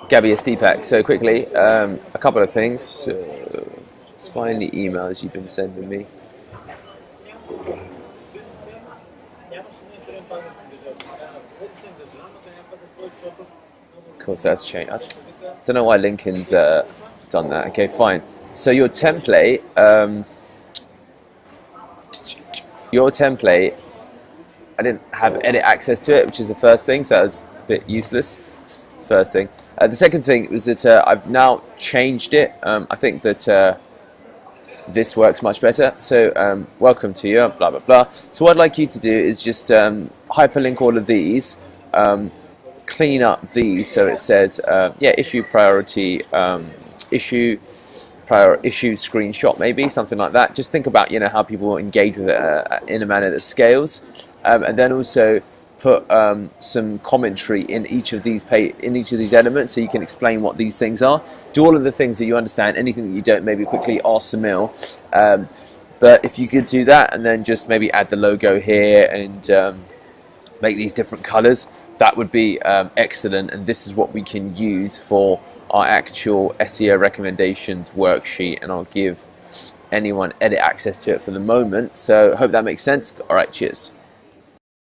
Gabby Deepak. So quickly, a couple of things. So let's find the emails you've been sending me. Of course, that's changed. I don't know why Lincoln's done that. Okay, fine. So your template, I didn't have edit access to it, which is the first thing, so that was a bit useless. It's the first thing. The second thing was that I've now changed it. I think that this works much better. So welcome to you, blah, blah, blah. So what I'd like you to do is just hyperlink all of these, clean up these so it says, issue priority, issue screenshot, maybe something like that. Just think about how people engage with it in a manner that scales, and then also put some commentary in each of these elements, so you can explain what these things are. Do all of the things that you understand. Anything that you don't, maybe quickly ask Samil. But if you could do that, and then just maybe add the logo here and make these different colors, that would be excellent. And this is what we can use for our actual SEO recommendations worksheet, and I'll give anyone edit access to it for the moment. So hope that makes sense. All right, cheers.